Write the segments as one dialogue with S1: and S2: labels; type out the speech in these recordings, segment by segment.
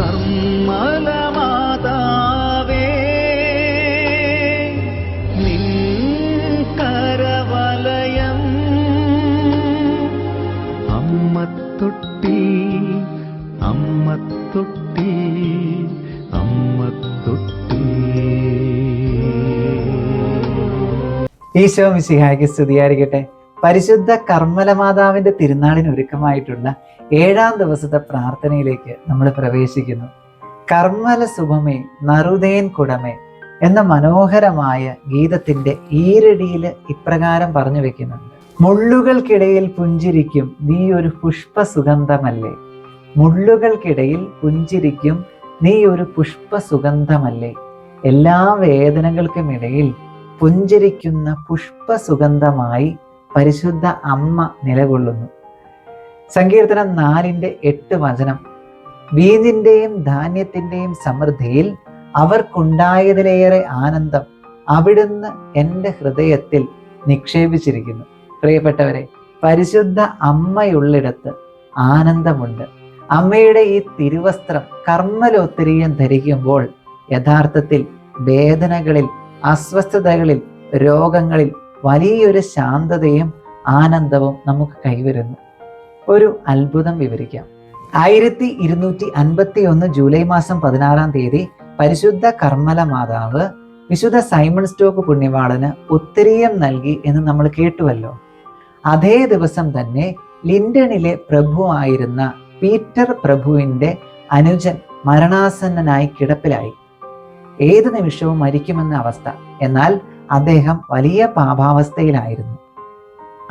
S1: കർമ്മലമാതാവേ നിൻ കരവലയം അമ്മത്തൊട്ടി അമ്മത്തൊട്ടി അമ്മത്തൊട്ടി.
S2: ഈശോ മിശിഹായ്ക്ക് സ്തുതിയായിരിക്കട്ടെ. പരിശുദ്ധ കർമ്മലമാതാവിന്റെ തിരുനാളിന് ഒരുക്കമായിട്ടുള്ള 7-ാം ദിവസത്തെ പ്രാർത്ഥനയിലേക്ക് നമ്മൾ പ്രവേശിക്കുന്നു. കർമ്മല സുഭമേ നറുതേൻ കുടമേ എന്ന മനോഹരമായ ഗീതത്തിന്റെ ഈരടിയിൽ ഇപ്രകാരം പറഞ്ഞു വെക്കുന്നുണ്ട്: മുള്ളുകൾക്കിടയിൽ പുഞ്ചിരിക്കും നീ ഒരു പുഷ്പ സുഗന്ധമല്ലേ, മുള്ളുകൾക്കിടയിൽ പുഞ്ചിരിക്കും നീ ഒരു പുഷ്പ സുഗന്ധമല്ലേ. എല്ലാ വേദനകൾക്കുമിടയിൽ പുഞ്ചിരിക്കുന്ന പുഷ്പ സുഗന്ധമായി പരിശുദ്ധ അമ്മ നിലകൊള്ളുന്നു. സങ്കീർത്തനം 4:8 വീഞ്ഞിന്റെയും ധാന്യത്തിന്റെയും സമൃദ്ധിയിൽ അവർക്കുണ്ടായതിലേറെ ആനന്ദം അവിടുന്ന് എൻ്റെ ഹൃദയത്തിൽ നിക്ഷേപിച്ചിരിക്കുന്നു. പ്രിയപ്പെട്ടവരെ, പരിശുദ്ധ അമ്മയുള്ളിടത്ത് ആനന്ദമുണ്ട്. അമ്മയുടെ ഈ തിരുവസ്ത്രം കർമ്മലോത്തരീയം ധരിക്കുമ്പോൾ യഥാർത്ഥത്തിൽ വേദനകളിൽ, അസ്വസ്ഥതകളിൽ, രോഗങ്ങളിൽ വലിയൊരു ശാന്തതയും ആനന്ദവും നമുക്ക് കൈവരുന്നു. ഒരു അത്ഭുതം വിവരിക്കാം. 1251 ജൂലൈ മാസം 16-ാം തീയതി പരിശുദ്ധ കർമ്മല മാതാവ് വിശുദ്ധ സൈമൺ സ്റ്റോക്ക് പുണ്യവാളന് ഉത്തരീയം നൽകി എന്ന് നമ്മൾ കേട്ടുവല്ലോ. അതേ ദിവസം തന്നെ ലിൻഡണിലെ പ്രഭുവായിരുന്ന പീറ്റർ പ്രഭുവിന്റെ അനുജൻ മരണാസന്നനായി കിടപ്പിലായി. ഏത് നിമിഷവും മരിക്കുമെന്ന അവസ്ഥ. എന്നാൽ അദ്ദേഹം വലിയ പാപാവസ്ഥയിലായിരുന്നു.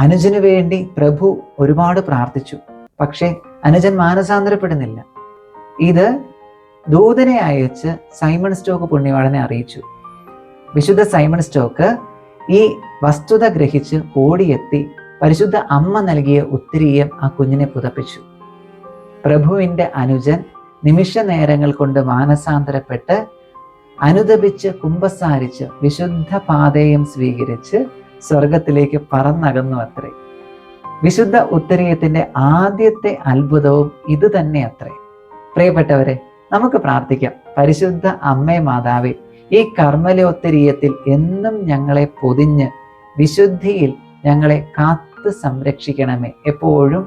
S2: അനുജനു വേണ്ടി പ്രഭു ഒരുപാട് പ്രാർത്ഥിച്ചു. പക്ഷെ അനുജൻ മാനസാന്തരപ്പെടുന്നില്ല. ഇത് ദൂതനെ അയച്ച് സൈമൺ സ്റ്റോക്ക് പുണ്യവാളനെ അറിയിച്ചു. വിശുദ്ധ സൈമൺ സ്റ്റോക്ക് ഈ വസ്തുത ഗ്രഹിച്ച് ഓടിയെത്തി പരിശുദ്ധ അമ്മ നൽകിയ ഉത്തരീയം ആ കുഞ്ഞിനെ പുതപ്പിച്ചു. പ്രഭുവിന്റെ അനുജൻ നിമിഷ നേരങ്ങൾ കൊണ്ട് മാനസാന്തരപ്പെട്ട് അനുദപിച്ച് കുമ്പസാരിച്ച് വിശുദ്ധ പാതയും സ്വീകരിച്ച് സ്വർഗത്തിലേക്ക് പറന്നകന്നു അത്രേ. വിശുദ്ധ ഉത്തരീയത്തിന്റെ ആദ്യത്തെ അത്ഭുതവും ഇത് തന്നെ അത്രേ. പ്രിയപ്പെട്ടവരെ, നമുക്ക് പ്രാർത്ഥിക്കാം. പരിശുദ്ധ അമ്മേ മാതാവേ, ഈ കർമ്മലോത്തരീയത്തിൽ എന്നും ഞങ്ങളെ പൊതിഞ്ഞ് വിശുദ്ധിയിൽ ഞങ്ങളെ കാത്ത് സംരക്ഷിക്കണമേ. എപ്പോഴും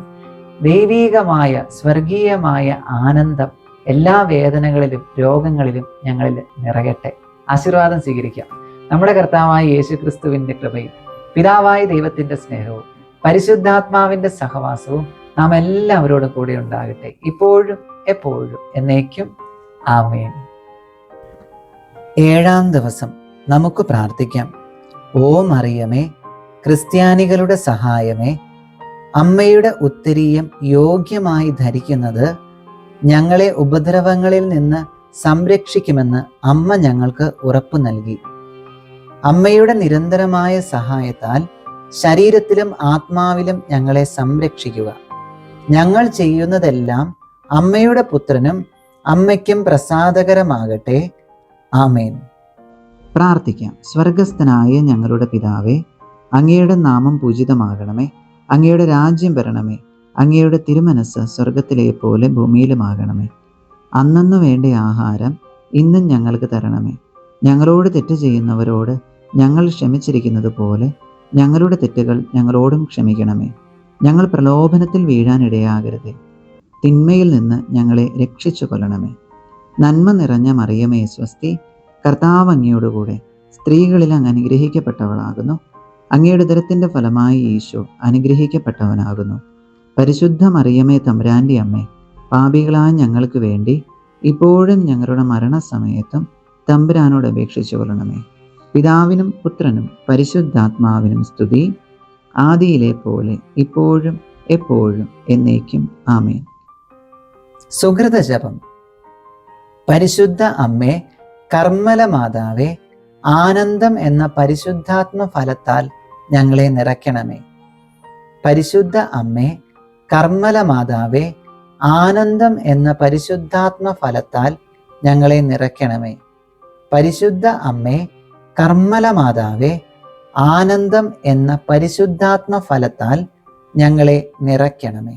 S2: ദൈവീകമായ സ്വർഗീയമായ ആനന്ദം എല്ലാ വേദനകളിലും രോഗങ്ങളിലും ഞങ്ങളിൽ നിറയട്ടെ. ആശീർവാദം സ്വീകരിക്കാം. നമ്മുടെ കർത്താവായ യേശുക്രിസ്തുവിന്റെ കൃപയും പിതാവായ ദൈവത്തിന്റെ സ്നേഹവും പരിശുദ്ധാത്മാവിന്റെ സഹവാസവും നാം എല്ലാവരോടും കൂടെ ഉണ്ടാകട്ടെ, ഇപ്പോഴും എപ്പോഴും എന്നേക്കും. ആമേൻ. 7-ാം ദിവസം നമുക്ക് പ്രാർത്ഥിക്കാം. ഓ മറിയമേ, ക്രിസ്ത്യാനികളുടെ സഹായമേ, അമ്മയുടെ ഉത്തരീയം യോഗ്യമായി ധരിക്കുന്നത് ഞങ്ങളെ ഉപദ്രവങ്ങളിൽ നിന്ന് സംരക്ഷിക്കുമെന്ന് അമ്മ ഞങ്ങൾക്ക് ഉറപ്പു നൽകി. അമ്മയുടെ നിരന്തരമായ സഹായത്താൽ ശരീരത്തിലും ആത്മാവിലും ഞങ്ങളെ സംരക്ഷിക്കുക. ഞങ്ങൾ ചെയ്യുന്നതെല്ലാം അമ്മയുടെ പുത്രനും അമ്മയ്ക്കും പ്രസാദകരമാകട്ടെ. ആമേൻ. പ്രാർത്ഥിക്കാം. സ്വർഗസ്ഥനായ ഞങ്ങളുടെ പിതാവേ, അങ്ങയുടെ നാമം പൂജിതമാകണമേ. അങ്ങയുടെ രാജ്യം വരണമേ. അങ്ങയുടെ തിരുമനസ് സ്വർഗത്തിലെ പോലെ ഭൂമിയിലുമാകണമേ. അന്നന്നു വേണ്ട ആഹാരം ഇന്നും ഞങ്ങൾക്ക് തരണമേ. ഞങ്ങളോട് തെറ്റ് ചെയ്യുന്നവരോട് ഞങ്ങൾ ക്ഷമിച്ചിരിക്കുന്നത് പോലെ ഞങ്ങളുടെ തെറ്റുകൾ ഞങ്ങളോടും ക്ഷമിക്കണമേ. ഞങ്ങൾ പ്രലോഭനത്തിൽ വീഴാനിടയാകരുതേ. തിന്മയിൽ നിന്ന് ഞങ്ങളെ രക്ഷിച്ചു കൊള്ളണമേ. നന്മ നിറഞ്ഞ മറിയമേ സ്വസ്തി, കർത്താവ് അങ്ങയോടുകൂടെ സ്ത്രീകളിൽ അങ്ങ് അനുഗ്രഹിക്കപ്പെട്ടവളാകുന്നു. അങ്ങയുടെ ഉദരത്തിന്റെ ഫലമായി ഈശോ അനുഗ്രഹിക്കപ്പെട്ടവനാകുന്നു. പരിശുദ്ധ മറിയമേ തമ്പുരാന്റെ അമ്മേ, പാപികളായ ഞങ്ങൾക്ക് വേണ്ടി ഇപ്പോഴും ഞങ്ങളുടെ മരണസമയത്തും തമ്പുരാനോട് അപേക്ഷിച്ചു കൊള്ളണമേ. പിതാവിനും പുത്രനും പരിശുദ്ധാത്മാവിനും സ്തുതി, ആദിയിലെ പോലെ ഇപ്പോഴും എപ്പോഴും എന്നേക്കും. ആമേൻ. സുഹൃത ജപം. പരിശുദ്ധ അമ്മേ, കർമ്മല മാതാവേ, ആനന്ദം എന്ന പരിശുദ്ധാത്മ ഫലത്താൽ ഞങ്ങളെ നിറയ്ക്കണമേ. പരിശുദ്ധ അമ്മേ, കർമ്മല മാതാവേ, ആനന്ദം എന്ന പരിശുദ്ധാത്മ ഫലത്താൽ ഞങ്ങളെ നിറയ്ക്കണമേ. പരിശുദ്ധ അമ്മേ, കർമ്മല മാതാവേ, ആനന്ദം എന്ന പരിശുദ്ധാത്മ ഫലത്താൽ ഞങ്ങളെ നിറയ്ക്കണമേ.